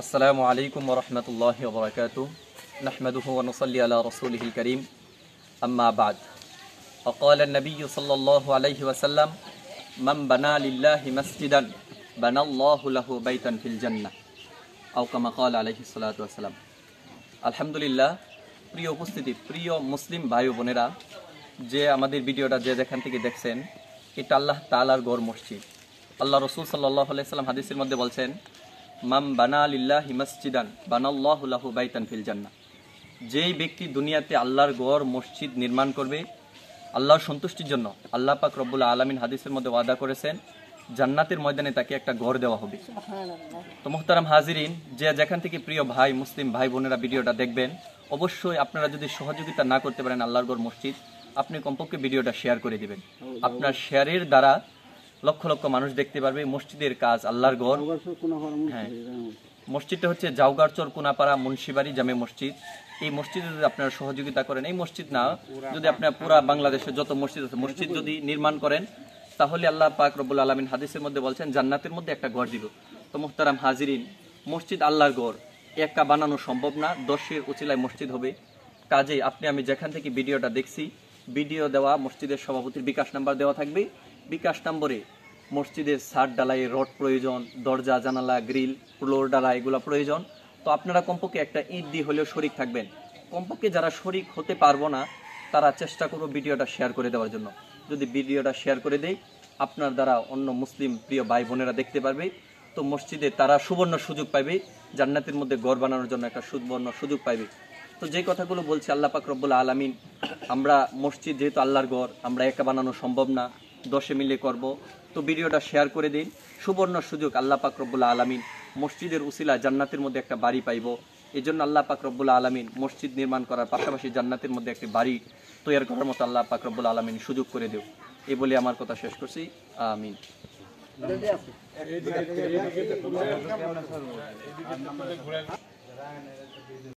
আসসালামু আলাইকুম ওয়া রাহমাতুল্লাহি ওয়া বারাকাতুহু নাহমাদুহু ওয়া নুসাল্লি আলা রাসূলিহিল কারীম আম্মা বা'দ وقال النبي صلى الله عليه وسلم من بنى لله مسجدا بنى الله له بيتا في الجنة أو كما قال عليه الصلاة والسلام আলহামদুলিল্লাহ প্রিয় উপস্থিতি প্রিয় মুসলিম ভাই ও বোনেরা যে আমাদের ভিডিওটা যে যেখান থেকে দেখছেন এটা আল্লাহ তাআলার ঘর মসজিদ। আল্লাহ রাসূল সাল্লাল্লাহু আলাইহি ওয়াসাল্লাম হাদিসের মধ্যে বলছেন মাম বানা লিল্লাহি মাসজিদান বানাল্লাহু লাহু বাইতান ফিল জান্নাহ, যেই ব্যক্তি দুনিয়াতে আল্লাহর ঘর মসজিদ নির্মাণ করবে আল্লাহর সন্তুষ্টির জন্য আল্লাহ পাক রব্বুল আলামিন হাদিসের মধ্যে ওয়াদা করেছেন জান্নাতের ময়দানে তাকে একটা ঘর দেওয়া হবে। তো মুহতারাম হাজিরিন, যে যেখান থেকে প্রিয় ভাই মুসলিম ভাই বোনেরা ভিডিওটা দেখবেন অবশ্যই আপনারা যদি সহযোগিতা না করতে পারেন আল্লাহর ঘর মসজিদ, আপনি কমপক্ষে ভিডিওটা শেয়ার করে দিবেন। আপনার শেয়ারের দ্বারা লক্ষ লক্ষ মানুষ দেখতে পারবে মসজিদের কাজ আল্লাহর ঘর। হ্যাঁ, মসজিদটা হচ্ছে জাউগারচর কোনাপাড়া মুন্সিবাড়ি জামে মসজিদ। এই মসজিদে যদি আপনারা সহযোগিতা করেন, এই মসজিদ না যদি আপনার পুরা বাংলাদেশের যত মসজিদ আছে মসজিদ যদি নির্মাণ করেন তাহলে আল্লাহ পাক রব্বুল আলামিন হাদিসের মধ্যে বলছেন জান্নাতের মধ্যে একটা ঘর দিব। তো মুহতারাম হাজিরিন, মসজিদ আল্লাহর ঘর, একা বানানো সম্ভব না, 10-এর উচিলায় মসজিদ হবে। কাজেই আপনি আমি যেখান থেকে ভিডিওটা দেখছি ভিডিও দেওয়া মসজিদের সভাপতির বিকাশ নাম্বার দেওয়া থাকবে। বিকাশ নম্বরে মসজিদের ছাদ ডালাই রড প্রয়োজন, দরজা জানালা গ্রিল ফ্লোর ডালা এগুলো প্রয়োজন। তো আপনারা কমপক্ষে একটা ঈদ দিয়ে হলেও শরিক থাকবেন। কমপক্ষে যারা শরিক হতে পারবো না তারা চেষ্টা করবো ভিডিওটা শেয়ার করে দেওয়ার জন্য। যদি ভিডিওটা শেয়ার করে দেই আপনার দ্বারা অন্য মুসলিম প্রিয় ভাই বোনেরা দেখতে পারবে, তো মসজিদে তারা সুবর্ণ সুযোগ পাইবে, জান্নাতের মধ্যে ঘর বানানোর জন্য একটা সুবর্ণ সুযোগ পাইবে। তো যে কথাগুলো বলছি আল্লাহ পাক রব্বুল আলামিন, আমরা মসজিদ যেহেতু আল্লাহর ঘর আমরা একা বানানো সম্ভব না, 10-এ মিলে করব। তো ভিডিওটা শেয়ার করে দিন, সুবর্ণ সুযোগ আল্লাহ পাক রব্বুল আলামিন মসজিদের উসিলা জান্নাতের মধ্যে একটা বাড়ি পাইব। এই জন্য আল্লাহ পাক রব্বুল আলামিন মসজিদ নির্মাণ করার পাশাপাশি জান্নাতের মধ্যে একটি বাড়ি তৈরি করার মতো আল্লাহ পাক রব্বুল আলামিন সুযোগ করে দেও। এই বলে আমার কথা শেষ করছি। আমিন।